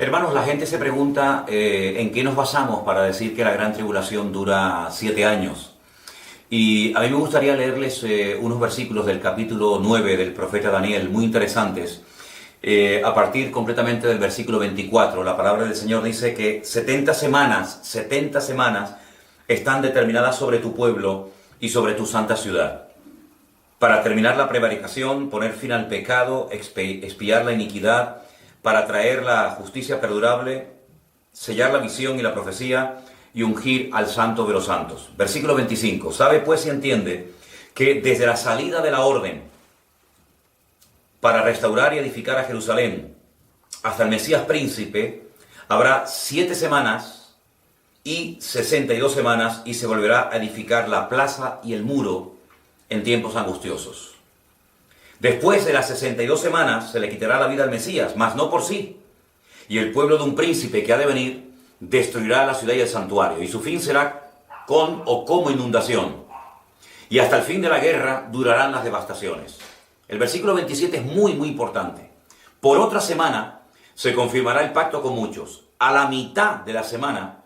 Hermanos, la gente se pregunta en qué nos basamos para decir que la gran tribulación dura 7 años. Y a mí me gustaría leerles unos versículos del capítulo 9 del profeta Daniel, muy interesantes. A partir completamente del versículo 24, la palabra del Señor dice que 70 semanas están determinadas sobre tu pueblo y sobre tu santa ciudad, para terminar la prevaricación, poner fin al pecado, expiar la iniquidad, para traer la justicia perdurable, sellar la visión y la profecía y ungir al santo de los santos. Versículo 25. Sabe pues y entiende que desde la salida de la orden para restaurar y edificar a Jerusalén hasta el Mesías príncipe, habrá 7 semanas y 62 semanas y se volverá a edificar la plaza y el muro en tiempos angustiosos. Después de las 62 semanas se le quitará la vida al Mesías, mas no por sí. Y el pueblo de un príncipe que ha de venir destruirá la ciudad y el santuario. Y su fin será con o como inundación. Y hasta el fin de la guerra durarán las devastaciones. El versículo 27 es muy importante. Por otra semana se confirmará el pacto con muchos. A la mitad de la semana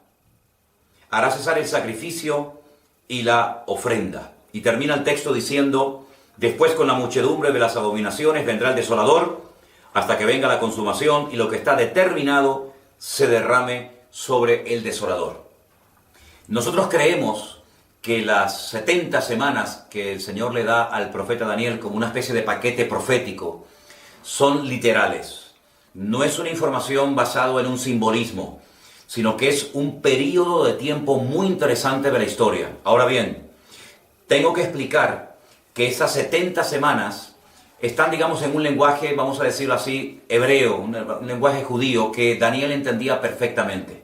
hará cesar el sacrificio y la ofrenda. Y termina el texto diciendo: después con la muchedumbre de las abominaciones vendrá el desolador, hasta que venga la consumación y lo que está determinado se derrame sobre el desolador. Nosotros creemos que las 70 semanas que el Señor le da al profeta Daniel como una especie de paquete profético son literales. No es una información basada en un simbolismo, sino que es un periodo de tiempo muy interesante de la historia. Ahora bien, tengo que explicar que esas 70 semanas están, digamos, en un lenguaje, vamos a decirlo así, hebreo, un lenguaje judío que Daniel entendía perfectamente.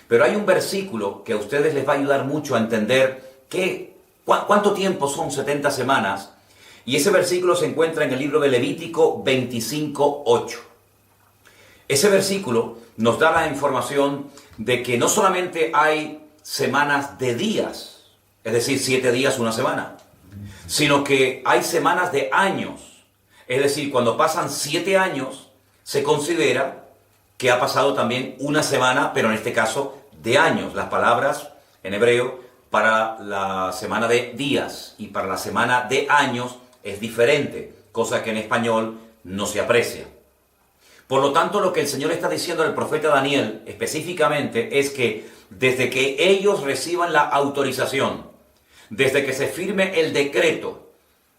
Pero hay un versículo que a ustedes les va a ayudar mucho a entender cuánto tiempo son 70 semanas, y ese versículo se encuentra en el libro de Levítico 25:8. Ese versículo nos da la información de que no solamente hay semanas de días, es decir, 7 días, una semana, sino que hay semanas de años. Es decir, cuando pasan 7 años, se considera que ha pasado también una semana, pero en este caso de años. Las palabras en hebreo para la semana de días y para la semana de años es diferente, cosa que en español no se aprecia. Por lo tanto, lo que el Señor está diciendo al profeta Daniel específicamente es que desde que ellos reciban la autorización, desde que se firme el decreto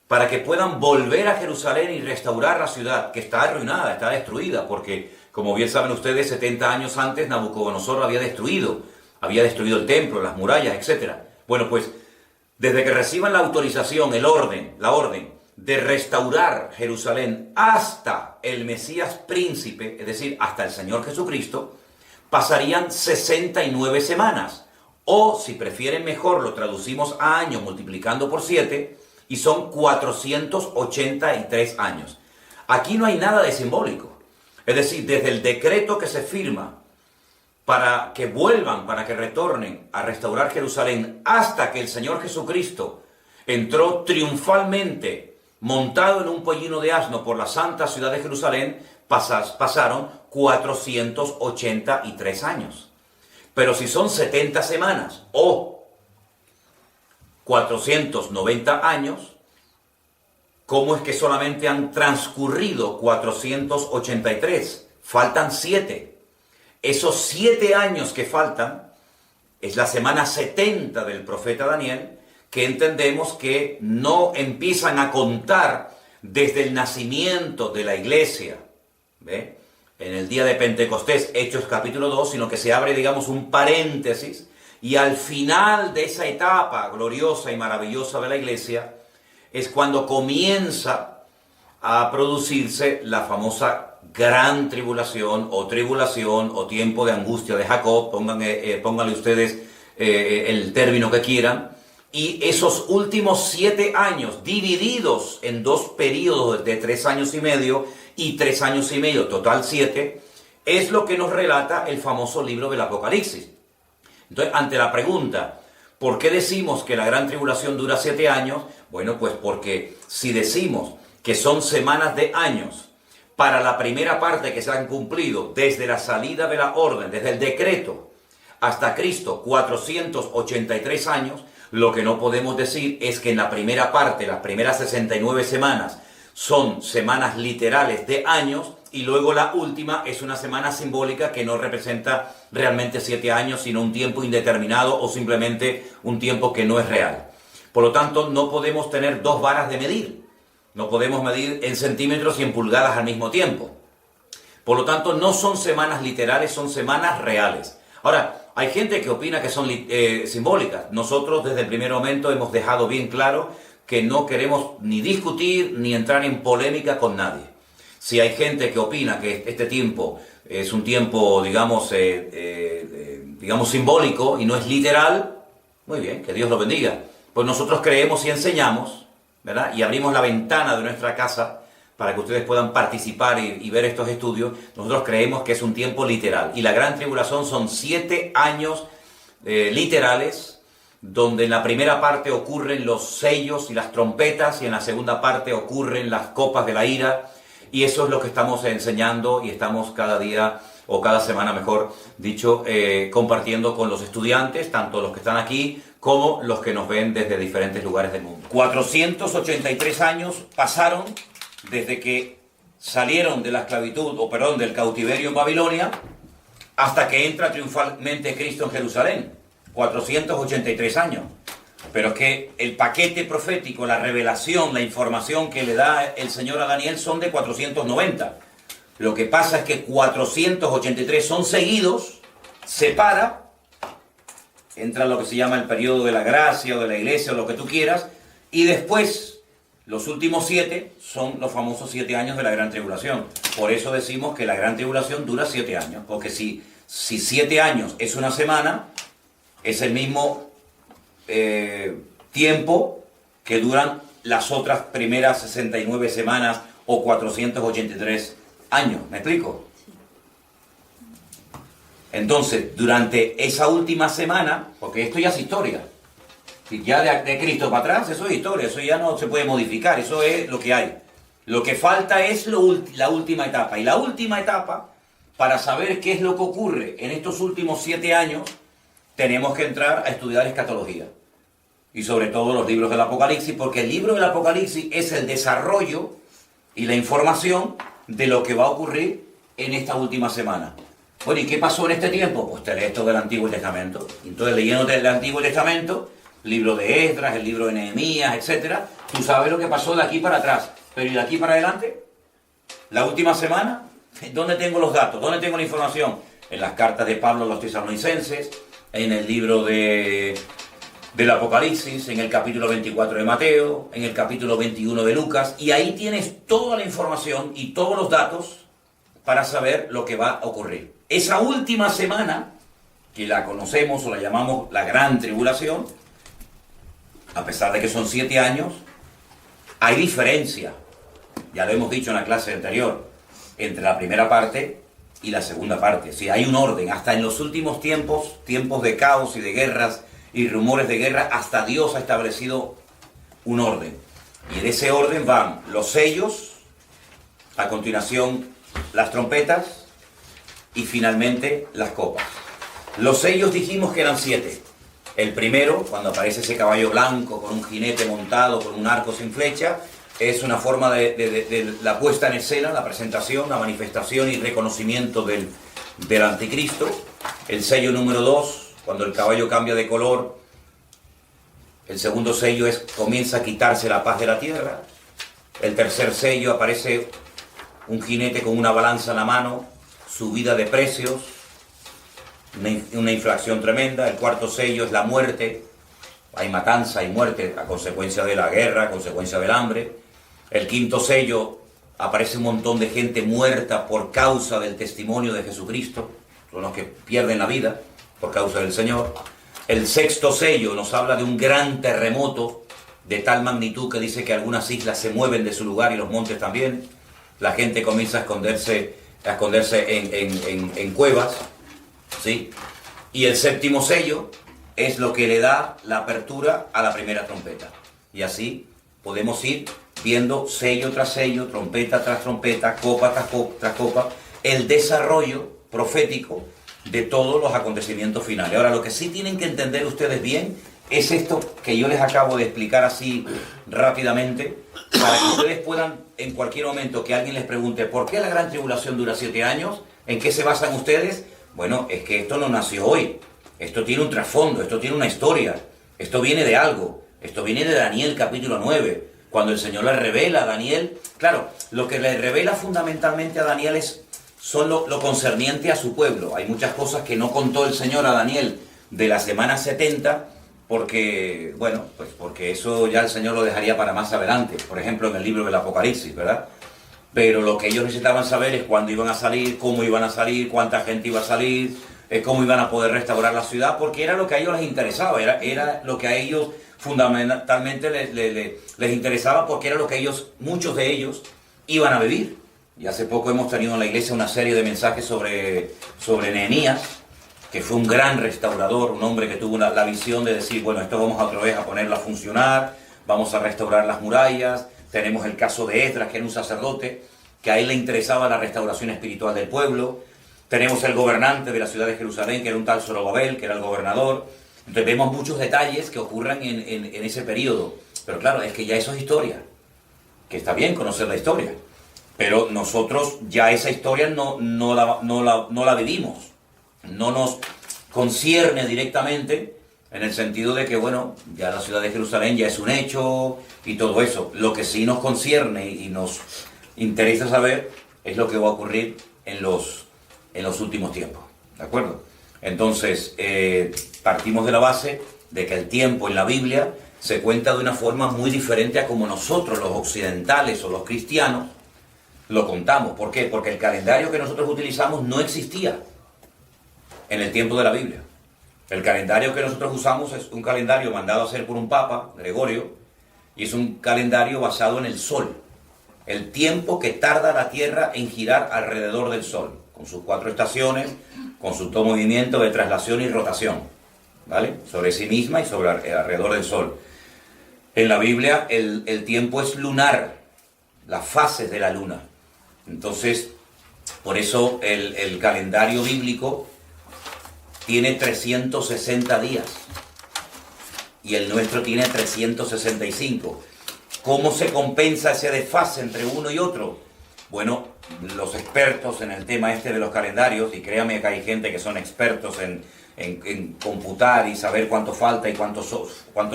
para que puedan volver a Jerusalén y restaurar la ciudad, que está arruinada, está destruida, porque, como bien saben ustedes, 70 años antes Nabucodonosor había destruido el templo, las murallas, etc. Bueno, pues, desde que reciban la autorización, la orden de restaurar Jerusalén hasta el Mesías príncipe, es decir, hasta el Señor Jesucristo, pasarían 69 semanas. O, si prefieren mejor, lo traducimos a años multiplicando por 7 y son 483 años. Aquí no hay nada de simbólico. Es decir, desde el decreto que se firma para que vuelvan, para que retornen a restaurar Jerusalén, hasta que el Señor Jesucristo entró triunfalmente montado en un pollino de asno por la santa ciudad de Jerusalén, pasaron 483 años. Pero si son 70 semanas o 490 años, ¿cómo es que solamente han transcurrido 483? Faltan 7. Esos 7 años que faltan es la semana 70 del profeta Daniel, que entendemos que no empiezan a contar desde el nacimiento de la iglesia, ¿ve?, en el día de Pentecostés, Hechos capítulo 2, sino que se abre, digamos, un paréntesis, y al final de esa etapa gloriosa y maravillosa de la iglesia, es cuando comienza a producirse la famosa gran tribulación o tiempo de angustia de Jacob, pónganle ustedes el término que quieran, y esos últimos 7 años, divididos en 2 periodos de 3 años y medio, y 3 años y medio, total 7, es lo que nos relata el famoso libro del Apocalipsis. Entonces, ante la pregunta, ¿por qué decimos que la gran tribulación dura 7 años? Bueno, pues porque si decimos que son semanas de años, para la primera parte que se han cumplido desde la salida de la orden, desde el decreto hasta Cristo, 483 años, lo que no podemos decir es que en la primera parte, las primeras 69 semanas, son semanas literales de años, y luego la última es una semana simbólica que no representa realmente 7 años, sino un tiempo indeterminado o simplemente un tiempo que no es real. Por lo tanto, no podemos tener dos varas de medir. No podemos medir en centímetros y en pulgadas al mismo tiempo. Por lo tanto, no son semanas literales, son semanas reales. Ahora, hay gente que opina que son simbólicas. Nosotros desde el primer momento hemos dejado bien claro que no queremos ni discutir ni entrar en polémica con nadie. Si hay gente que opina que este tiempo es un tiempo, digamos, simbólico y no es literal, muy bien, que Dios lo bendiga. Pues nosotros creemos y enseñamos, ¿verdad? Y abrimos la ventana de nuestra casa para que ustedes puedan participar y ver estos estudios. Nosotros creemos que es un tiempo literal. Y la gran tribulación son 7 años literales, donde en la primera parte ocurren los sellos y las trompetas, y en la segunda parte ocurren las copas de la ira. Y eso es lo que estamos enseñando y estamos cada día, o cada semana mejor dicho, compartiendo con los estudiantes, tanto los que están aquí como los que nos ven desde diferentes lugares del mundo. 483 años pasaron desde que salieron de la esclavitud, del cautiverio en Babilonia, hasta que entra triunfalmente Cristo en Jerusalén. 483 años. Pero es que el paquete profético, la revelación, la información que le da el Señor a Daniel son de 490. Lo que pasa es que 483 son seguidos, se para, entra lo que se llama el periodo de la gracia o de la iglesia o lo que tú quieras, y después los últimos 7 son los famosos 7 años de la gran tribulación. Por eso decimos que la gran tribulación dura 7 años, porque si 7 años es una semana, es el mismo tiempo que duran las otras primeras 69 semanas o 483 años. ¿Me explico? Entonces, durante esa última semana, porque esto ya es historia, ya de Cristo para atrás, eso es historia, eso ya no se puede modificar, eso es lo que hay. Lo que falta es la última etapa. Y la última etapa, para saber qué es lo que ocurre en estos últimos 7 años, tenemos que entrar a estudiar escatología. Y sobre todo los libros del Apocalipsis, porque el libro del Apocalipsis es el desarrollo y la información de lo que va a ocurrir en esta última semana. Bueno, ¿y qué pasó en este tiempo? Pues te lees todo el Antiguo Testamento. Entonces, leyendo el Antiguo Testamento, el libro de Esdras, el libro de Nehemías, etc., tú sabes lo que pasó de aquí para atrás. Pero ¿y de aquí para adelante? ¿La última semana? ¿Dónde tengo los datos? ¿Dónde tengo la información? En las cartas de Pablo a los tesalonicenses, en el libro del Apocalipsis, en el capítulo 24 de Mateo, en el capítulo 21 de Lucas, y ahí tienes toda la información y todos los datos para saber lo que va a ocurrir. Esa última semana, que la conocemos o la llamamos la Gran Tribulación, a pesar de que son 7 años, hay diferencia, ya lo hemos dicho en la clase anterior, entre la primera parte y la segunda parte. Si hay un orden, hasta en los últimos tiempos de caos y de guerras y rumores de guerra, hasta Dios ha establecido un orden. Y en ese orden van los sellos, a continuación las trompetas y finalmente las copas. Los sellos dijimos que eran 7. El primero, cuando aparece ese caballo blanco con un jinete montado con un arco sin flecha, es una forma de la puesta en escena, la presentación, la manifestación y reconocimiento del anticristo. El sello número 2, cuando el caballo cambia de color, el segundo sello comienza a quitarse la paz de la tierra. El tercer sello, aparece un jinete con una balanza en la mano, subida de precios, una inflación tremenda. El cuarto sello es la muerte, hay matanza, hay muerte a consecuencia de la guerra, a consecuencia del hambre. El quinto sello, aparece un montón de gente muerta por causa del testimonio de Jesucristo, son los que pierden la vida por causa del Señor. El sexto sello nos habla de un gran terremoto de tal magnitud que dice que algunas islas se mueven de su lugar y los montes también. La gente comienza a esconderse en cuevas, ¿sí? Y el séptimo sello es lo que le da la apertura a la primera trompeta. Y así podemos ir viendo sello tras sello, trompeta tras trompeta, copa tras copa, el desarrollo profético de todos los acontecimientos finales. Ahora, lo que sí tienen que entender ustedes bien es esto que yo les acabo de explicar así rápidamente, para que ustedes puedan, en cualquier momento que alguien les pregunte ¿por qué la gran tribulación dura 7 años? ¿En qué se basan ustedes? Bueno, es que esto no nació hoy. Esto tiene un trasfondo, esto tiene una historia. Esto viene de algo. Esto viene de Daniel capítulo 9. Cuando el Señor le revela a Daniel. Claro, lo que le revela fundamentalmente a Daniel son lo concerniente a su pueblo. Hay muchas cosas que no contó el Señor a Daniel de la semana 70, porque, bueno, pues porque eso ya el Señor lo dejaría para más adelante. Por ejemplo, en el libro del Apocalipsis, ¿verdad? Pero lo que ellos necesitaban saber es cuándo iban a salir, cómo iban a salir, cuánta gente iba a salir, cómo iban a poder restaurar la ciudad, porque era lo que a ellos les interesaba, era lo que a ellos fundamentalmente les interesaba, porque era lo que ellos, muchos de ellos, iban a vivir. Y hace poco hemos tenido en la iglesia una serie de mensajes sobre Nehemías, que fue un gran restaurador, un hombre que tuvo la visión de decir, bueno, esto vamos otra vez a ponerlo a funcionar, vamos a restaurar las murallas. Tenemos el caso de Esdras, que era un sacerdote, que a él le interesaba la restauración espiritual del pueblo. Tenemos el gobernante de la ciudad de Jerusalén, que era un tal Zorobabel, que era el gobernador. Entonces vemos muchos detalles que ocurran en ese periodo. Pero claro, es que ya eso es historia, que está bien conocer la historia. Pero nosotros ya esa historia no la vivimos. No nos concierne directamente, en el sentido de que, bueno, ya la ciudad de Jerusalén ya es un hecho y todo eso. Lo que sí nos concierne y nos interesa saber es lo que va a ocurrir en los últimos tiempos. ¿De acuerdo? Entonces, partimos de la base de que el tiempo en la Biblia se cuenta de una forma muy diferente a como nosotros, los occidentales o los cristianos, lo contamos. ¿Por qué? Porque el calendario que nosotros utilizamos no existía en el tiempo de la Biblia. El calendario que nosotros usamos es un calendario mandado a hacer por un papa, Gregorio, y es un calendario basado en el sol. El tiempo que tarda la Tierra en girar alrededor del sol, con sus 4 estaciones, con su todo movimiento de traslación y rotación, ¿vale? Sobre sí misma y sobre alrededor del sol. En la Biblia el tiempo es lunar, las fases de la luna. Entonces, por eso el calendario bíblico tiene 360 días y el nuestro tiene 365. ¿Cómo se compensa ese desfase entre uno y otro? Bueno, los expertos en el tema de los calendarios, y créame que hay gente que son expertos en computar y saber cuánto falta y cuánto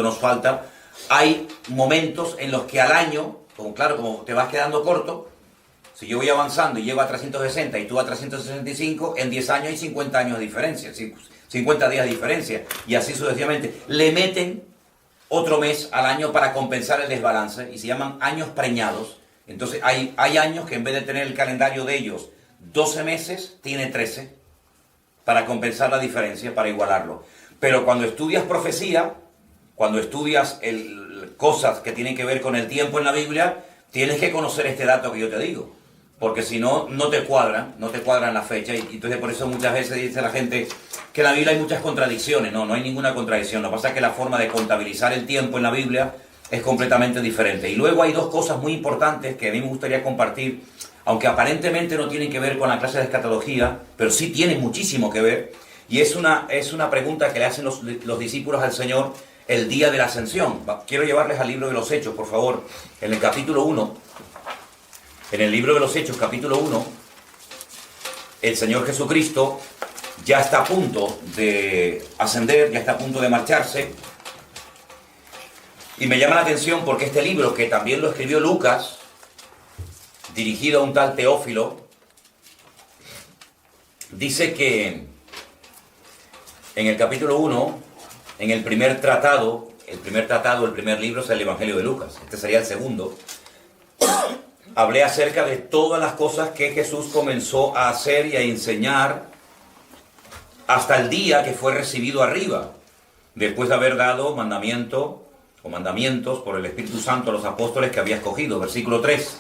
nos falta, hay momentos en los que al año, como te vas quedando corto, si yo voy avanzando y llego a 360 y tú a 365, en 10 años hay 50 años de diferencia, 50 días de diferencia, y así sucesivamente. Le meten otro mes al año para compensar el desbalance, y se llaman años preñados. Entonces hay años que en vez de tener el calendario de ellos 12 meses, tiene 13, para compensar la diferencia, para igualarlo. Pero cuando estudias profecía, cuando estudias cosas que tienen que ver con el tiempo en la Biblia, tienes que conocer este dato que yo te digo. Porque si no, no te cuadran las fechas. Y entonces por eso muchas veces dice la gente que en la Biblia hay muchas contradicciones. No hay ninguna contradicción. Lo que pasa es que la forma de contabilizar el tiempo en la Biblia es completamente diferente. Y luego hay 2 cosas muy importantes que a mí me gustaría compartir, aunque aparentemente no tienen que ver con la clase de escatología, pero sí tienen muchísimo que ver. Y es una pregunta que le hacen los discípulos al Señor el día de la ascensión. Quiero llevarles al libro de los Hechos, por favor, en el capítulo 1. En el libro de los Hechos, capítulo 1, el Señor Jesucristo ya está a punto de ascender, ya está a punto de marcharse. Y me llama la atención porque este libro, que también lo escribió Lucas, dirigido a un tal Teófilo, dice que en el capítulo 1, en el primer libro es el Evangelio de Lucas, este sería el segundo. Hablé acerca de todas las cosas que Jesús comenzó a hacer y a enseñar hasta el día que fue recibido arriba, después de haber dado mandamientos por el Espíritu Santo a los apóstoles que había escogido. Versículo 3.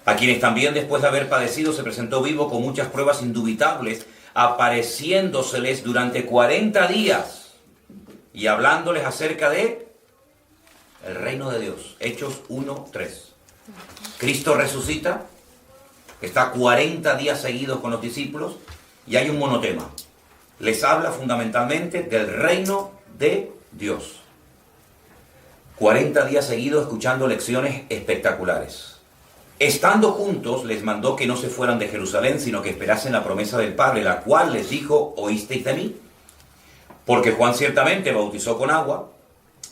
A quienes también después de haber padecido se presentó vivo con muchas pruebas indubitables, apareciéndoseles durante 40 días y hablándoles acerca de el reino de Dios. Hechos 1:3. Cristo resucita, está 40 días seguidos con los discípulos y hay un monotema. Les habla fundamentalmente del reino de Dios. 40 días seguidos escuchando lecciones espectaculares. Estando juntos, les mandó que no se fueran de Jerusalén, sino que esperasen la promesa del Padre, la cual les dijo: ¿oísteis de mí? Porque Juan ciertamente bautizó con agua,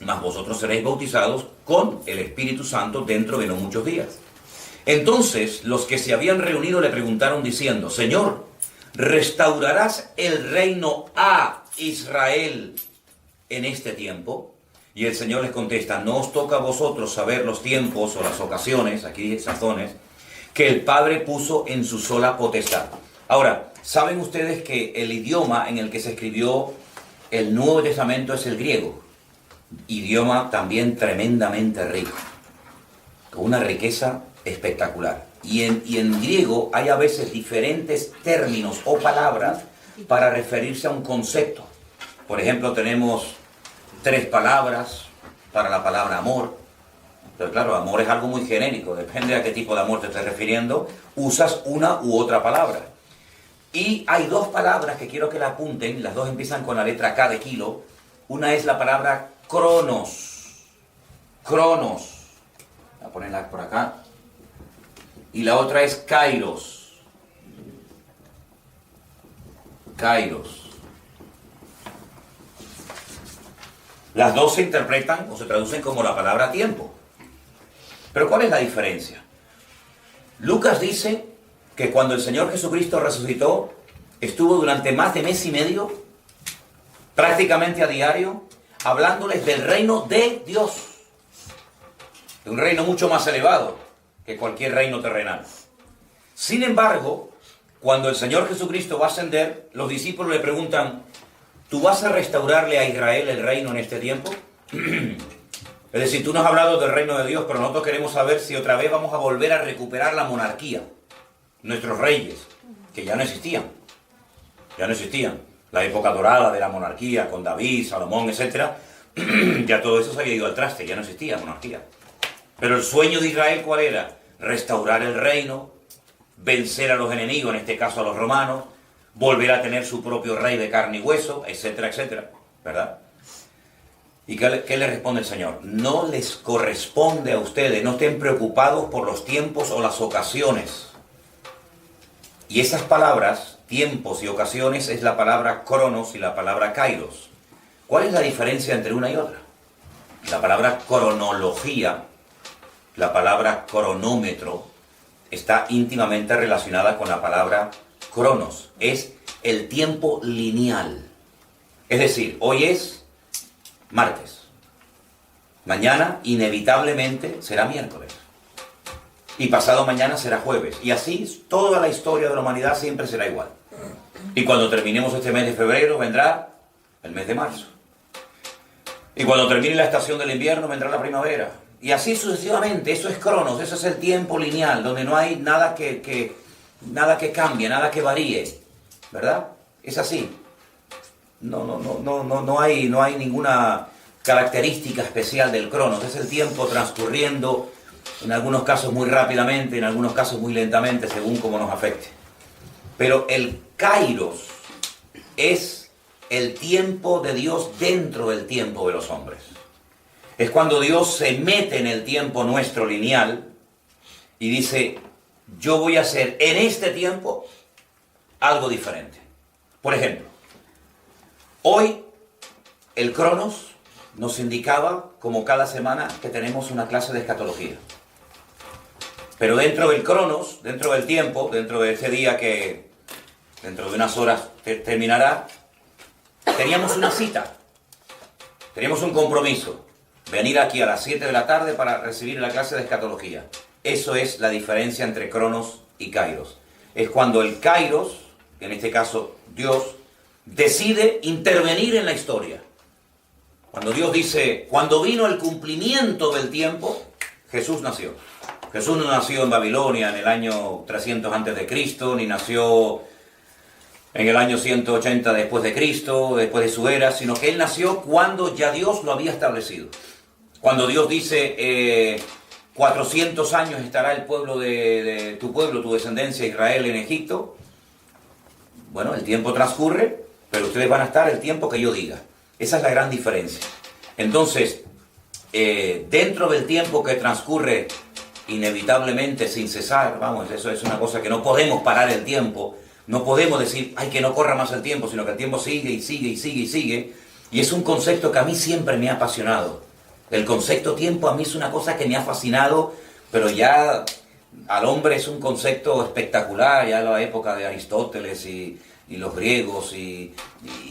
mas vosotros seréis bautizados con el Espíritu Santo dentro de no muchos días. Entonces los que se habían reunido le preguntaron diciendo: Señor, ¿restaurarás el reino a Israel en este tiempo? Y el Señor les contesta: no os toca a vosotros saber los tiempos o las ocasiones, aquí sazones, que el Padre puso en su sola potestad. Ahora, ¿saben ustedes que el idioma en el que se escribió el Nuevo Testamento es el griego? Idioma también tremendamente rico, con una riqueza espectacular. Y en griego hay a veces diferentes términos o palabras para referirse a un concepto. Por ejemplo, tenemos 3 palabras para la palabra amor. Pero claro, amor es algo muy genérico, depende a qué tipo de amor te estés refiriendo, usas una u otra palabra. Y hay 2 palabras que quiero que la apunten, las 2 empiezan con la letra K de kilo. Una es la palabra cronos, cronos, voy a ponerla por acá, y la otra es kairos, kairos. Las 2 se interpretan o se traducen como la palabra tiempo. Pero ¿cuál es la diferencia? Lucas dice que cuando el Señor Jesucristo resucitó, estuvo durante más de mes y medio, prácticamente a diario, hablándoles del reino de Dios. De un reino mucho más elevado que cualquier reino terrenal. Sin embargo, cuando el Señor Jesucristo va a ascender, los discípulos le preguntan: ¿tú vas a restaurarle a Israel el reino en este tiempo? Es decir, tú nos has hablado del reino de Dios, pero nosotros queremos saber si otra vez vamos a volver a recuperar la monarquía. Nuestros reyes, que ya no existían. Ya no existían. La época dorada de la monarquía, con David, Salomón, etc. Ya todo eso se había ido al traste, ya no existía monarquía. Pero el sueño de Israel, ¿cuál era? Restaurar el reino, vencer a los enemigos, en este caso a los romanos, volver a tener su propio rey de carne y hueso, etcétera, etcétera, ¿verdad? ¿Y qué le responde el Señor? No les corresponde a ustedes, no estén preocupados por los tiempos o las ocasiones. Y esas palabras, tiempos y ocasiones, es la palabra cronos y la palabra kairos. ¿Cuál es la diferencia entre una y otra? La palabra cronología, la palabra cronómetro, está íntimamente relacionada con la palabra cronos. Es el tiempo lineal. Es decir, hoy es martes. Mañana, inevitablemente, será miércoles. Y pasado mañana será jueves. Y así, toda la historia de la humanidad siempre será igual. Y cuando terminemos este mes de febrero, vendrá el mes de marzo. Y cuando termine la estación del invierno, vendrá la primavera. Y así sucesivamente. Eso es cronos, eso es el tiempo lineal, donde no hay nada que cambie, nada que varíe. ¿Verdad? Es así. No hay ninguna característica especial del cronos. Es el tiempo transcurriendo, en algunos casos muy rápidamente, en algunos casos muy lentamente, según cómo nos afecte. Pero el kairos es el tiempo de Dios dentro del tiempo de los hombres. Es cuando Dios se mete en el tiempo nuestro lineal y dice: yo voy a hacer en este tiempo algo diferente. Por ejemplo, hoy el cronos nos indicaba, como cada semana, que tenemos una clase de escatología. Pero dentro del cronos, dentro del tiempo, dentro de ese día que dentro de unas horas terminará, teníamos una cita, teníamos un compromiso, venir aquí a las 7 de la tarde para recibir la clase de escatología. Eso es la diferencia entre cronos y kairos. Es cuando el kairos, en este caso Dios, decide intervenir en la historia. Cuando Dios dice: cuando vino el cumplimiento del tiempo, Jesús nació. Jesús no nació en Babilonia en el año 300 antes de Cristo, ni nació en el año 180 después de Cristo, después de su era, sino que Él nació cuando ya Dios lo había establecido. Cuando Dios dice, 400 años estará el pueblo de tu pueblo, tu descendencia Israel en Egipto. Bueno, el tiempo transcurre, pero ustedes van a estar el tiempo que yo diga. Esa es la gran diferencia. Entonces, dentro del tiempo que transcurre inevitablemente sin cesar, vamos, eso es una cosa que no podemos parar el tiempo, no podemos decir, ay, que no corra más el tiempo, sino que el tiempo sigue y sigue y sigue y sigue. Y es un concepto que a mí siempre me ha apasionado. El concepto tiempo a mí es una cosa que me ha fascinado, pero ya al hombre es un concepto espectacular, ya en la época de Aristóteles y los griegos y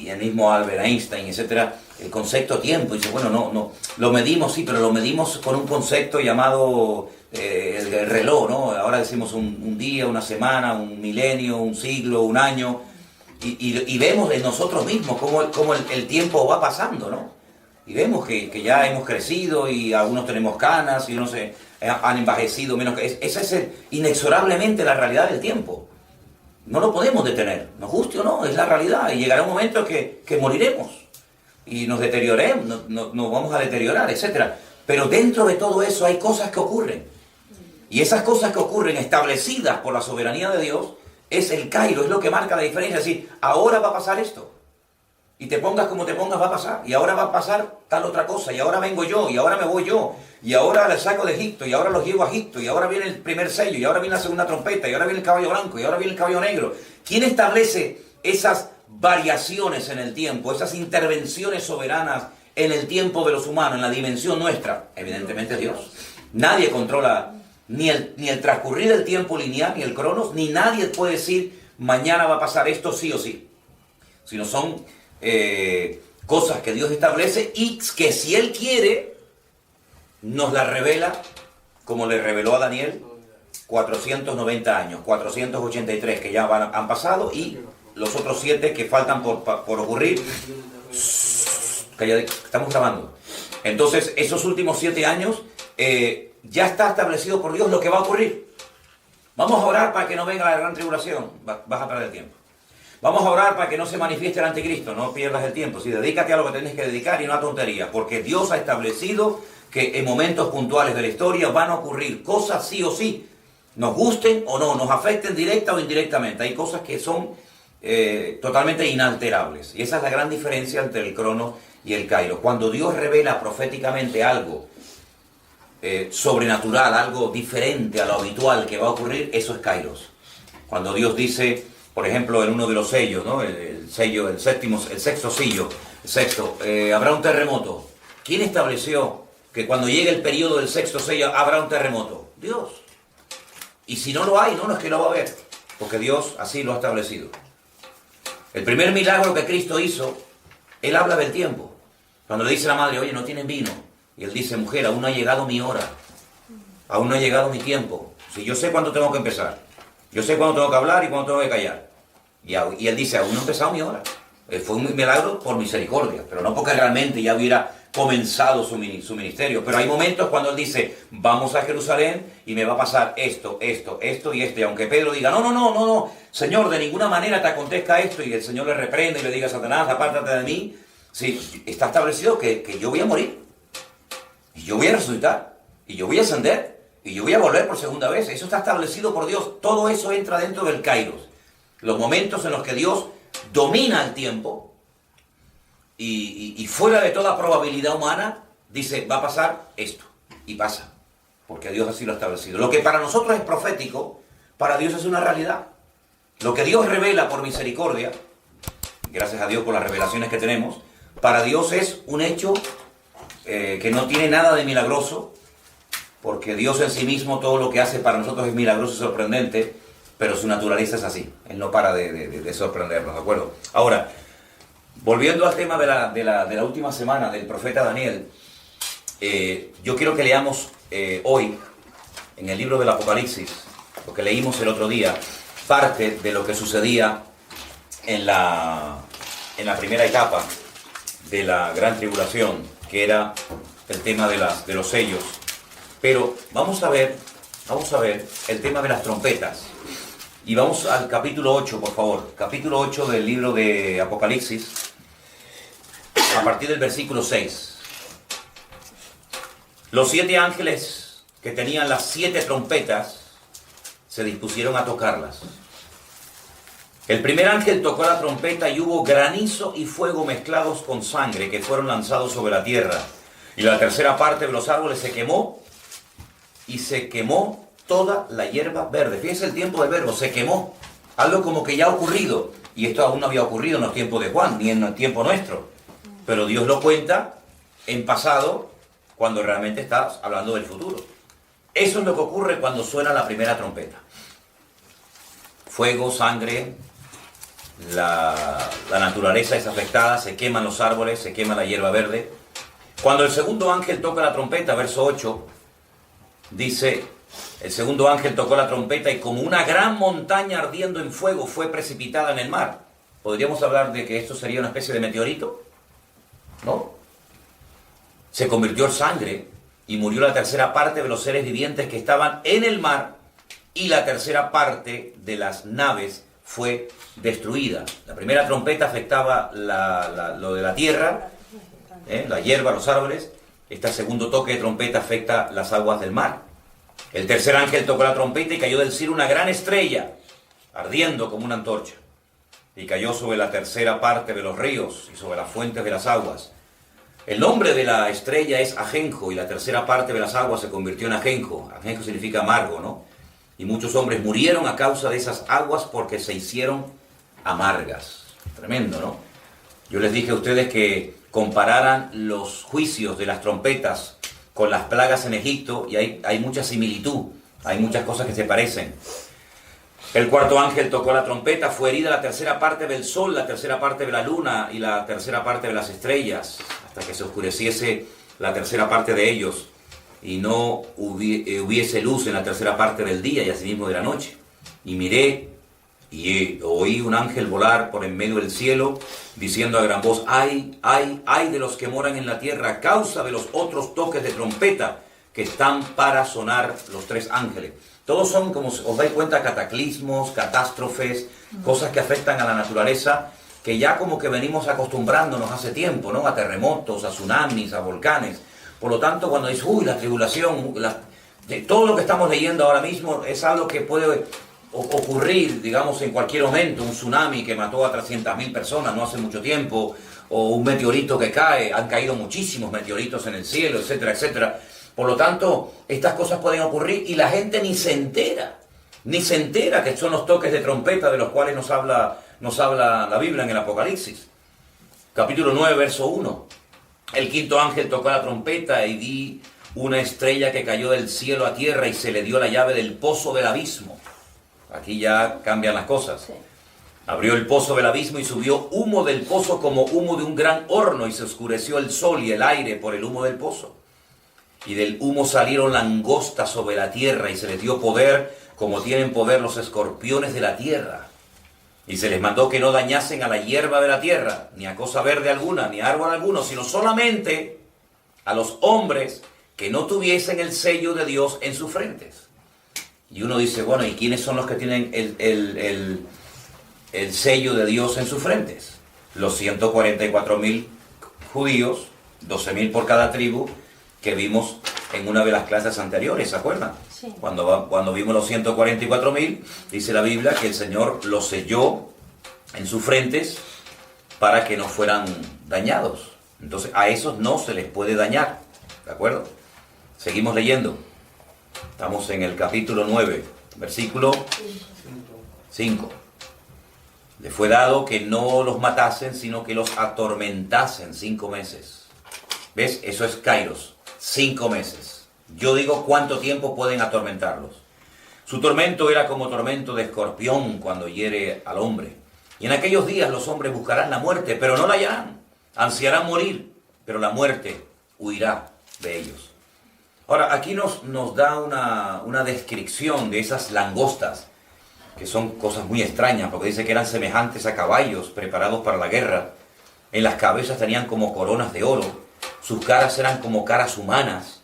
el mismo Albert Einstein, etcétera, el concepto tiempo. Y dice, bueno, no, lo medimos, sí, pero lo medimos con un concepto llamado el reloj, ¿no? Ahora decimos un día, una semana, un milenio, un siglo, un año, y vemos en nosotros mismos cómo el tiempo va pasando, ¿no? Y vemos que ya hemos crecido y algunos tenemos canas y unos han envejecido menos. Esa es inexorablemente la realidad del tiempo. No lo podemos detener, nos guste o no, es la realidad. Y llegará un momento que moriremos y nos deterioremos, nos vamos a deteriorar, etc. Pero dentro de todo eso hay cosas que ocurren. Y esas cosas que ocurren establecidas por la soberanía de Dios es el Cairo, es lo que marca la diferencia. Es decir, ahora va a pasar esto. Y te pongas como te pongas va a pasar, y ahora va a pasar tal otra cosa, y ahora vengo yo, y ahora me voy yo, y ahora les saco de Egipto, y ahora los llevo a Egipto, y ahora viene el primer sello, y ahora viene la segunda trompeta, y ahora viene el caballo blanco, y ahora viene el caballo negro. ¿Quién establece esas variaciones en el tiempo, esas intervenciones soberanas en el tiempo de los humanos, en la dimensión nuestra? Evidentemente Dios. Nadie controla ni el transcurrir del tiempo lineal, ni el cronos, ni nadie puede decir mañana va a pasar esto sí o sí. Sino son cosas que Dios establece y que si Él quiere nos las revela, como le reveló a Daniel 490 años, 483 que ya han pasado y los otros 7 que faltan por ocurrir. Estamos grabando. Entonces esos últimos 7 años ya está establecido por Dios lo que va a ocurrir. Vamos a orar para que no venga la gran tribulación. Vas a perder el tiempo. Vamos a orar para que no se manifieste el anticristo, no pierdas el tiempo. Sí, dedícate a lo que tienes que dedicar y no a tonterías, porque Dios ha establecido que en momentos puntuales de la historia van a ocurrir cosas sí o sí, nos gusten o no, nos afecten directa o indirectamente. Hay cosas que son totalmente inalterables. Y esa es la gran diferencia entre el cronos y el kairos. Cuando Dios revela proféticamente algo sobrenatural, algo diferente a lo habitual que va a ocurrir, eso es kairos. Cuando Dios dice, por ejemplo, en uno de los sellos, ¿no? El sello, el sexto sello, habrá un terremoto. ¿Quién estableció que cuando llegue el periodo del sexto sello habrá un terremoto? Dios. Y si no lo hay, no es que lo va a haber, porque Dios así lo ha establecido. El primer milagro que Cristo hizo, Él habla del tiempo. Cuando le dice a la madre, oye, no tienen vino. Y Él dice, mujer, aún no ha llegado mi hora. Aún no ha llegado mi tiempo. Si yo sé cuándo tengo que empezar. Yo sé cuándo tengo que hablar y cuándo tengo que callar. Y Él dice, aún no ha empezado mi hora. Fue un milagro por misericordia, pero no porque realmente ya hubiera comenzado su ministerio. Pero hay momentos cuando Él dice, vamos a Jerusalén y me va a pasar esto y esto. Y aunque Pedro diga, no, Señor, de ninguna manera te acontezca esto, y el Señor le reprende y le diga, Satanás, apártate de mí. Sí, está establecido que yo voy a morir. Y yo voy a resucitar. Y yo voy a ascender. Y yo voy a volver por segunda vez. Eso está establecido por Dios. Todo eso entra dentro del kairos. Los momentos en los que Dios domina el tiempo y fuera de toda probabilidad humana, dice, va a pasar esto. Y pasa. Porque Dios así lo ha establecido. Lo que para nosotros es profético, para Dios es una realidad. Lo que Dios revela por misericordia, gracias a Dios por las revelaciones que tenemos, para Dios es un hecho que no tiene nada de milagroso, porque Dios en sí mismo todo lo que hace para nosotros es milagroso y sorprendente, pero su naturaleza es así. Él no para de sorprendernos, ¿de acuerdo? Ahora, volviendo al tema de la última semana del profeta Daniel, yo quiero que leamos hoy, en el libro del Apocalipsis, lo que leímos el otro día, parte de lo que sucedía en la primera etapa de la gran tribulación, que era el tema de los sellos. Pero vamos a ver el tema de las trompetas. Y vamos al capítulo 8, por favor. Capítulo 8 del libro de Apocalipsis, a partir del versículo 6. Los 7 ángeles que tenían las 7 trompetas se dispusieron a tocarlas. El primer ángel tocó la trompeta y hubo granizo y fuego mezclados con sangre que fueron lanzados sobre la tierra. Y la tercera parte de los árboles se quemó y se quemó toda la hierba verde. Fíjense el tiempo del verbo, se quemó. Algo como que ya ha ocurrido. Y esto aún no había ocurrido en los tiempos de Juan, ni en el tiempo nuestro. Pero Dios lo cuenta en pasado, cuando realmente está hablando del futuro. Eso es lo que ocurre cuando suena la primera trompeta. Fuego, sangre, la naturaleza es afectada, se queman los árboles, se quema la hierba verde. Cuando el segundo ángel toca la trompeta, verso 8, dice, el segundo ángel tocó la trompeta y como una gran montaña ardiendo en fuego fue precipitada en el mar. ¿Podríamos hablar de que esto sería una especie de meteorito? ¿No? Se convirtió en sangre y murió la tercera parte de los seres vivientes que estaban en el mar y la tercera parte de las naves fue destruida. La primera trompeta afectaba lo de la tierra, la hierba, los árboles. Este segundo toque de trompeta afecta las aguas del mar. El tercer ángel tocó la trompeta y cayó del cielo una gran estrella, ardiendo como una antorcha. Y cayó sobre la tercera parte de los ríos y sobre las fuentes de las aguas. El nombre de la estrella es Ajenjo y la tercera parte de las aguas se convirtió en Ajenjo. Ajenjo significa amargo, ¿no? Y muchos hombres murieron a causa de esas aguas porque se hicieron amargas. Tremendo, ¿no? Yo les dije a ustedes que compararan los juicios de las trompetas con las plagas en Egipto y hay mucha similitud, hay muchas cosas que se parecen. El cuarto ángel tocó la trompeta, fue herida la tercera parte del sol, la tercera parte de la luna y la tercera parte de las estrellas, hasta que se oscureciese la tercera parte de ellos y no hubiese luz en la tercera parte del día y asimismo de la noche. Y miré y oí un ángel volar por en medio del cielo, diciendo a gran voz, ¡ay, ay, ay de los que moran en la tierra a causa de los otros toques de trompeta que están para sonar los 3 ángeles! Todos son, como os dais cuenta, cataclismos, catástrofes, cosas que afectan a la naturaleza, que ya como que venimos acostumbrándonos hace tiempo, ¿no? A terremotos, a tsunamis, a volcanes. Por lo tanto, cuando dices, uy, la tribulación, todo lo que estamos leyendo ahora mismo es algo que puede ocurrir, digamos, en cualquier momento. Un tsunami que mató a 300.000 personas no hace mucho tiempo, o un meteorito que cae, han caído muchísimos meteoritos en el cielo, etcétera, etcétera. Por lo tanto, estas cosas pueden ocurrir y la gente ni se entera que son los toques de trompeta de los cuales nos habla la Biblia en el Apocalipsis. Capítulo 9, verso 1. El quinto ángel tocó la trompeta y vi una estrella que cayó del cielo a tierra y se le dio la llave del pozo del abismo. Aquí ya cambian las cosas. Sí. Abrió el pozo del abismo y subió humo del pozo como humo de un gran horno y se oscureció el sol y el aire por el humo del pozo. Y del humo salieron langostas sobre la tierra y se les dio poder como tienen poder los escorpiones de la tierra. Y se les mandó que no dañasen a la hierba de la tierra, ni a cosa verde alguna, ni a árbol alguno, sino solamente a los hombres que no tuviesen el sello de Dios en sus frentes. Y uno dice, bueno, ¿y quiénes son los que tienen el sello de Dios en sus frentes? Los 144.000 judíos, 12.000 por cada tribu, que vimos en una de las clases anteriores, ¿se acuerdan? Sí. Cuando vimos los 144.000, dice la Biblia que el Señor los selló en sus frentes para que no fueran dañados. Entonces a esos no se les puede dañar, ¿de acuerdo? Seguimos leyendo. Estamos en el capítulo 9, versículo 5. Le fue dado que no los matasen, sino que los atormentasen 5 meses. ¿Ves? Eso es Kairos. 5 meses. Yo digo, ¿cuánto tiempo pueden atormentarlos? Su tormento era como tormento de escorpión cuando hiere al hombre. Y en aquellos días los hombres buscarán la muerte, pero no la hallarán. Ansiarán morir, pero la muerte huirá de ellos. Ahora, aquí nos da una descripción de esas langostas, que son cosas muy extrañas, porque dice que eran semejantes a caballos preparados para la guerra. En las cabezas tenían como coronas de oro. Sus caras eran como caras humanas,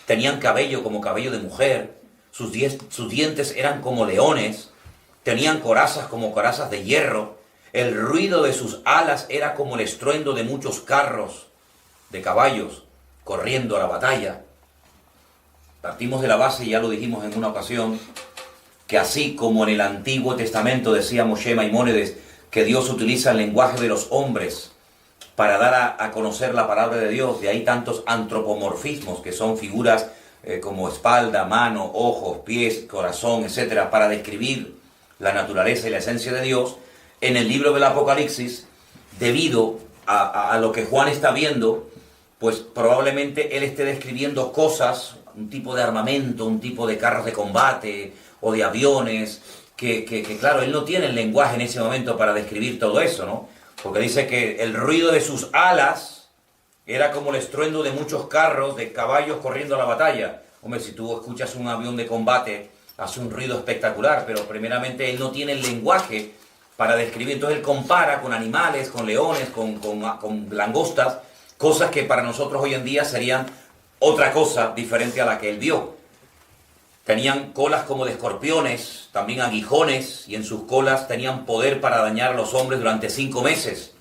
tenían cabello como cabello de mujer, sus dientes eran como leones, tenían corazas como corazas de hierro, el ruido de sus alas era como el estruendo de muchos carros de caballos corriendo a la batalla. Partimos de la base, ya lo dijimos en una ocasión, que así como en el Antiguo Testamento decía Moshe Maimónides, que Dios utiliza el lenguaje de los hombres para dar a conocer la palabra de Dios, de ahí tantos antropomorfismos, que son figuras como espalda, mano, ojos, pies, corazón, etcétera, para describir la naturaleza y la esencia de Dios. En el libro del Apocalipsis, debido a lo que Juan está viendo, pues probablemente él esté describiendo cosas, un tipo de armamento, un tipo de carros de combate o de aviones, que claro, él no tiene el lenguaje en ese momento para describir todo eso, ¿no? Porque dice que el ruido de sus alas era como el estruendo de muchos carros, de caballos corriendo a la batalla. Hombre, si tú escuchas un avión de combate, hace un ruido espectacular, pero primeramente él no tiene el lenguaje para describir. Entonces él compara con animales, con leones, con langostas, cosas que para nosotros hoy en día serían otra cosa diferente a la que él vio. Tenían colas como de escorpiones, también aguijones, y en sus colas tenían poder para dañar a los hombres durante 5 meses.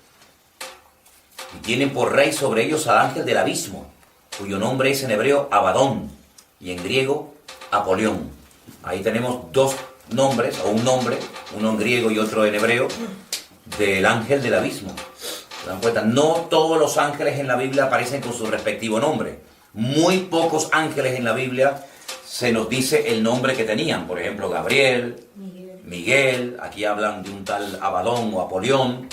Y tienen por rey sobre ellos al ángel del abismo, cuyo nombre es en hebreo Abadón, y en griego Apolión. Ahí tenemos 2 nombres, o un nombre, uno en griego y otro en hebreo, del ángel del abismo. ¿Se dan cuenta? No todos los ángeles en la Biblia aparecen con su respectivo nombre. Muy pocos ángeles en la Biblia se nos dice el nombre que tenían. Por ejemplo, Gabriel, Miguel, aquí hablan de un tal Abadón o Apolión,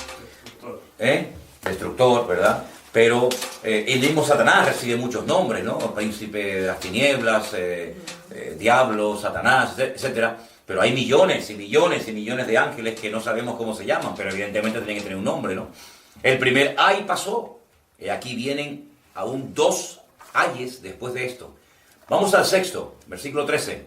destructor, ¿verdad? Pero el mismo Satanás recibe muchos nombres, ¿no? Príncipe de las tinieblas, diablo, Satanás, etcétera. Pero hay millones y millones y millones de ángeles que no sabemos cómo se llaman, pero evidentemente tienen que tener un nombre, ¿no? El primer ay pasó, y aquí vienen aún 2 ayes después de esto. Vamos al 6º, versículo 13.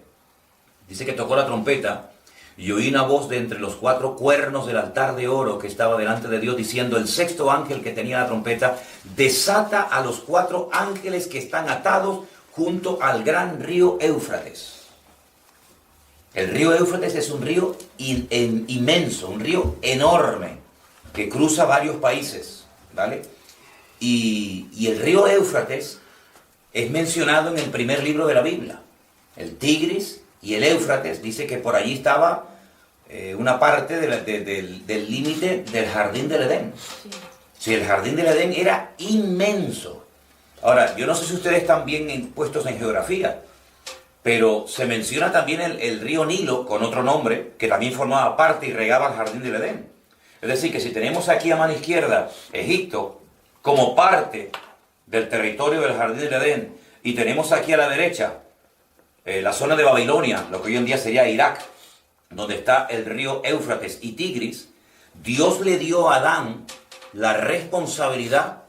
Dice que tocó la trompeta y oí una voz de entre los 4 cuernos del altar de oro que estaba delante de Dios, diciendo: el 6º ángel que tenía la trompeta desata a los 4 ángeles que están atados junto al gran río Éufrates. El río Éufrates es un río inmenso, un río enorme, que cruza varios países, ¿vale? Y el río Éufrates es mencionado en el primer libro de la Biblia. El Tigris y el Éufrates, dice que por allí estaba una parte del límite del jardín del Edén. Sí, el jardín del Edén era inmenso. Ahora, yo no sé si ustedes están bien puestos en geografía, pero se menciona también el río Nilo, con otro nombre, que también formaba parte y regaba el jardín del Edén. Es decir, que si tenemos aquí a mano izquierda Egipto como parte del territorio del jardín del Edén, y tenemos aquí a la derecha la zona de Babilonia, lo que hoy en día sería Irak, donde está el río Éufrates y Tigris, Dios le dio a Adán la responsabilidad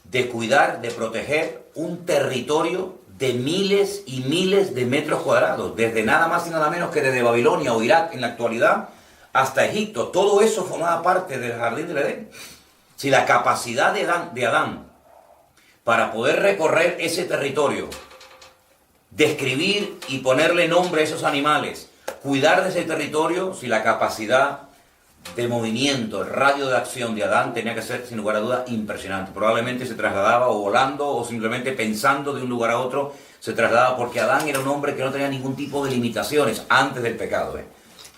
de cuidar, de proteger un territorio de miles y miles de metros cuadrados, desde nada más y nada menos que desde Babilonia o Irak en la actualidad hasta Egipto. Todo eso formaba parte del jardín del Edén. Si la capacidad de Adán para poder recorrer ese territorio, describir y ponerle nombre a esos animales, cuidar de ese territorio, si la capacidad de movimiento, el radio de acción de Adán tenía que ser, sin lugar a dudas, impresionante. Probablemente se trasladaba o volando o simplemente pensando de un lugar a otro, se trasladaba, porque Adán era un hombre que no tenía ningún tipo de limitaciones antes del pecado.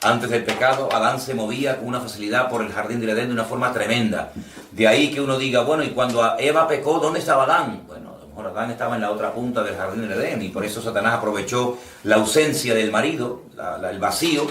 Antes del pecado, Adán se movía con una facilidad por el jardín del Edén de una forma tremenda. De ahí que uno diga, bueno, y cuando Eva pecó, ¿dónde estaba Adán? Bueno, a lo mejor Adán estaba en la otra punta del jardín del Edén, y por eso Satanás aprovechó la ausencia del marido, el vacío.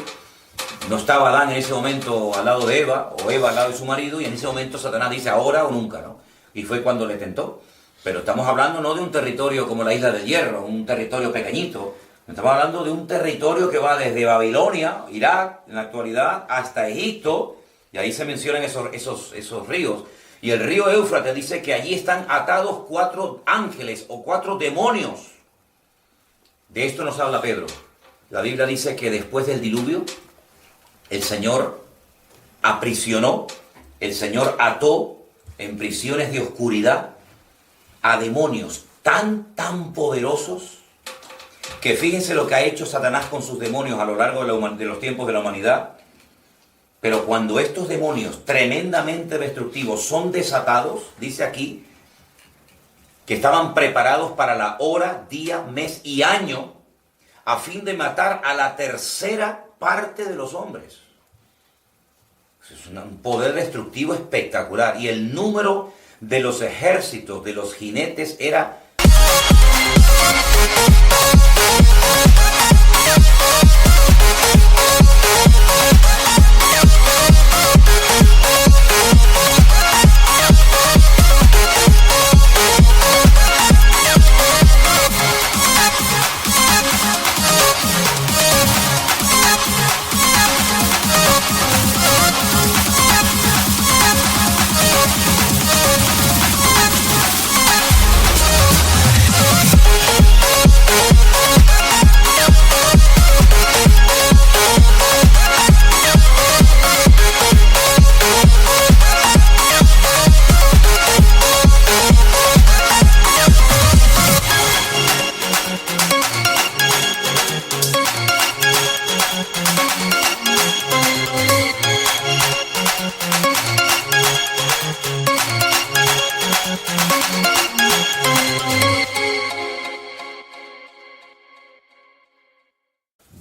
No estaba Adán en ese momento al lado de Eva, o Eva al lado de su marido, y en ese momento Satanás dice ahora o nunca, ¿no? Y fue cuando le tentó. Pero estamos hablando no de un territorio como la Isla del Hierro, un territorio pequeñito. Estamos hablando de un territorio que va desde Babilonia, Irak, en la actualidad, hasta Egipto, y ahí se mencionan esos ríos. Y el río Éufrates dice que allí están atados 4 ángeles o 4 demonios. De esto nos habla Pedro. La Biblia dice que después del diluvio, el Señor aprisionó, el Señor ató en prisiones de oscuridad a demonios tan poderosos, que fíjense lo que ha hecho Satanás con sus demonios a lo largo de los tiempos de la humanidad. Pero cuando estos demonios tremendamente destructivos son desatados, dice aquí, que estaban preparados para la hora, día, mes y año, a fin de matar a la tercera parte de los hombres. Es un poder destructivo espectacular. Y el número de los ejércitos, de los jinetes, era...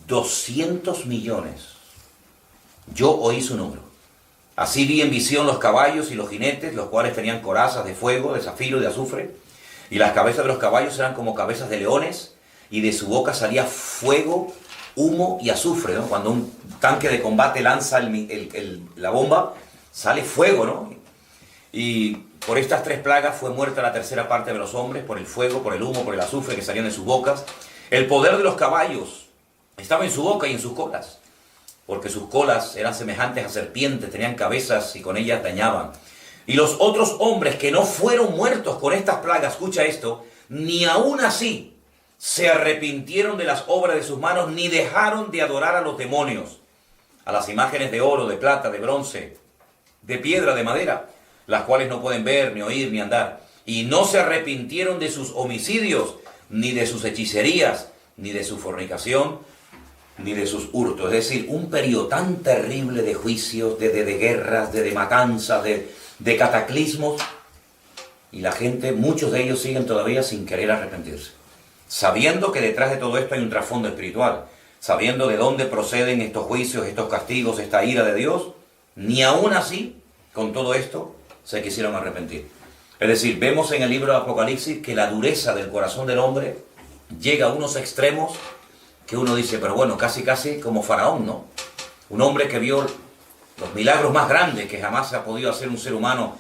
$200 millones. Yo oí su número. Así vi en visión los caballos y los jinetes, los cuales tenían corazas de fuego, de zafiro y de azufre, y las cabezas de los caballos eran como cabezas de leones, y de su boca salía fuego, humo y azufre, ¿no? Cuando un tanque de combate lanza la bomba, sale fuego, ¿no? Y por estas 3 plagas fue muerta la tercera parte de los hombres, por el fuego, por el humo, por el azufre que salían de sus bocas. El poder de los caballos estaba en su boca y en sus colas, porque sus colas eran semejantes a serpientes, tenían cabezas y con ellas dañaban. Y los otros hombres que no fueron muertos con estas plagas, escucha esto, ni aún así se arrepintieron de las obras de sus manos, ni dejaron de adorar a los demonios, a las imágenes de oro, de plata, de bronce, de piedra, de madera, las cuales no pueden ver, ni oír, ni andar. Y no se arrepintieron de sus homicidios, ni de sus hechicerías, ni de su fornicación, ni de sus hurtos. Es decir, un periodo tan terrible de juicios, de guerras, de matanzas, de cataclismos, y la gente, muchos de ellos siguen todavía sin querer arrepentirse, sabiendo que detrás de todo esto hay un trasfondo espiritual, sabiendo de dónde proceden estos juicios, estos castigos, esta ira de Dios, ni aún así, con todo esto, se quisieron arrepentir. Es decir, vemos en el libro de Apocalipsis que la dureza del corazón del hombre llega a unos extremos que uno dice, pero bueno, casi como Faraón, ¿no? Un hombre que vio los milagros más grandes que jamás ha podido hacer un ser humano.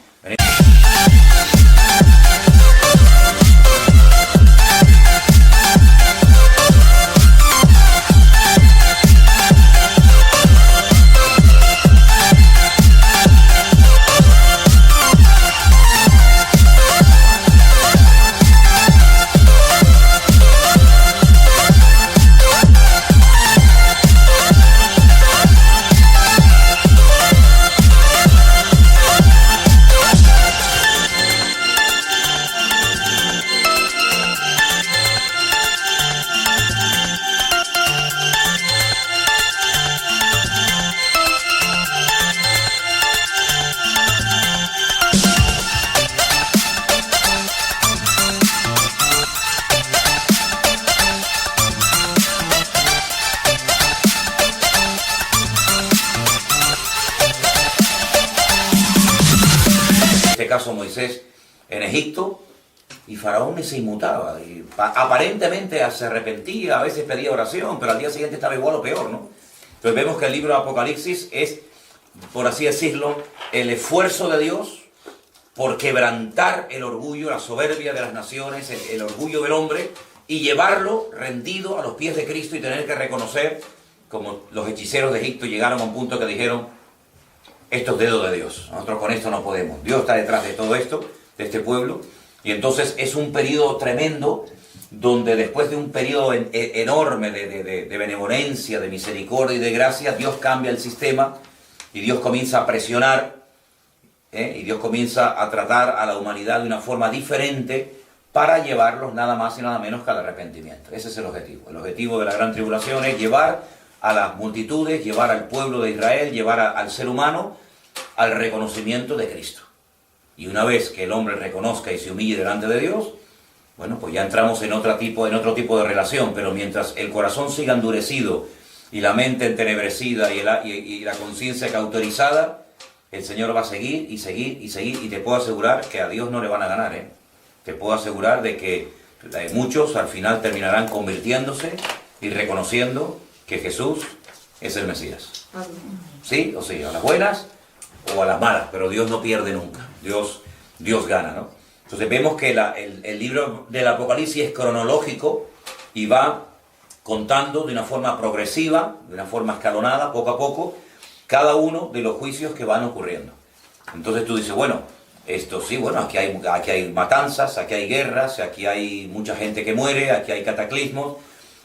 Caso Moisés en Egipto, y Faraón se inmutaba y aparentemente se arrepentía, a veces pedía oración, pero al día siguiente estaba igual o peor, ¿no? Entonces vemos que el libro de Apocalipsis es, por así decirlo, el esfuerzo de Dios por quebrantar el orgullo, la soberbia de las naciones, el orgullo del hombre, y llevarlo rendido a los pies de Cristo, y tener que reconocer, como los hechiceros de Egipto llegaron a un punto que dijeron, esto es dedo de Dios, nosotros con esto no podemos, Dios está detrás de todo esto, de este pueblo. Y entonces es un periodo tremendo, donde después de un periodo enorme de benevolencia, de misericordia y de gracia, Dios cambia el sistema, y Dios comienza a presionar, y Dios comienza a tratar a la humanidad de una forma diferente, para llevarlos nada más y nada menos que al arrepentimiento. Ese es el objetivo. El objetivo de la gran tribulación es llevar a las multitudes, llevar al pueblo de Israel, llevar al ser humano al reconocimiento de Cristo. Y una vez que el hombre reconozca y se humille delante de Dios, bueno, pues ya entramos en otro tipo de relación, pero mientras el corazón siga endurecido y la mente entenebrecida y la conciencia cauterizada, el Señor va a seguir y seguir y seguir, y te puedo asegurar que a Dios no le van a ganar, ¿eh? Te puedo asegurar de que muchos al final terminarán convirtiéndose y reconociendo que Jesús es el Mesías. Sí o sí, a las buenas o a las malas, pero Dios no pierde nunca, Dios gana, ¿no? Entonces vemos que el libro del Apocalipsis es cronológico y va contando de una forma progresiva, de una forma escalonada, poco a poco, cada uno de los juicios que van ocurriendo. Entonces tú dices, bueno, esto sí, bueno, aquí hay matanzas, aquí hay guerras, aquí hay mucha gente que muere, aquí hay cataclismos,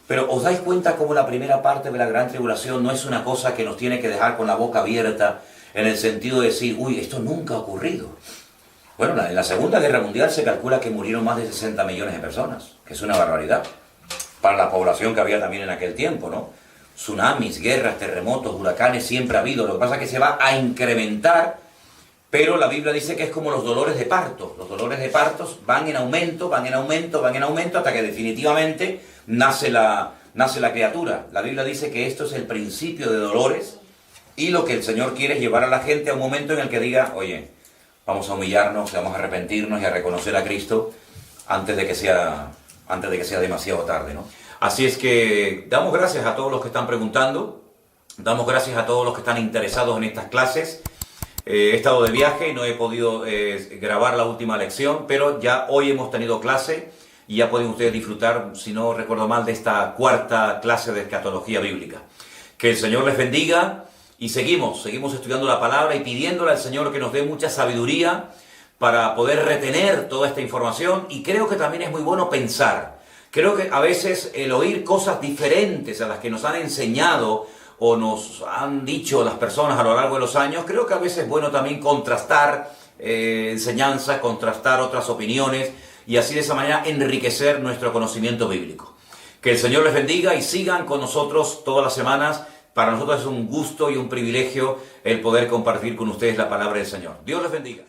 pero ¿os dais cuenta cómo la primera parte de la gran tribulación no es una cosa que nos tiene que dejar con la boca abierta en el sentido de decir, uy, esto nunca ha ocurrido? Bueno, en la Segunda Guerra Mundial se calcula que murieron más de 60 millones de personas, que es una barbaridad, para la población que había también en aquel tiempo, ¿no? Tsunamis, guerras, terremotos, huracanes, siempre ha habido. Lo que pasa es que se va a incrementar, pero la Biblia dice que es como los dolores de parto. Los dolores de partos van en aumento, van en aumento, van en aumento, hasta que definitivamente nace la criatura. La Biblia dice que esto es el principio de dolores, y lo que el Señor quiere es llevar a la gente a un momento en el que diga, oye, vamos a humillarnos, vamos a arrepentirnos y a reconocer a Cristo antes de que sea demasiado tarde, ¿no? Así es que damos gracias a todos los que están preguntando, damos gracias a todos los que están interesados en estas clases. He estado de viaje y no he podido grabar la última lección, pero ya hoy hemos tenido clase y ya pueden ustedes disfrutar, si no recuerdo mal, de esta cuarta clase de escatología bíblica. Que el Señor les bendiga. Y seguimos estudiando la palabra y pidiéndole al Señor que nos dé mucha sabiduría para poder retener toda esta información. Y creo que también es muy bueno pensar. Creo que a veces el oír cosas diferentes a las que nos han enseñado o nos han dicho las personas a lo largo de los años, creo que a veces es bueno también contrastar enseñanzas, contrastar otras opiniones y así de esa manera enriquecer nuestro conocimiento bíblico. Que el Señor les bendiga y sigan con nosotros todas las semanas. Para nosotros es un gusto y un privilegio el poder compartir con ustedes la palabra del Señor. Dios les bendiga.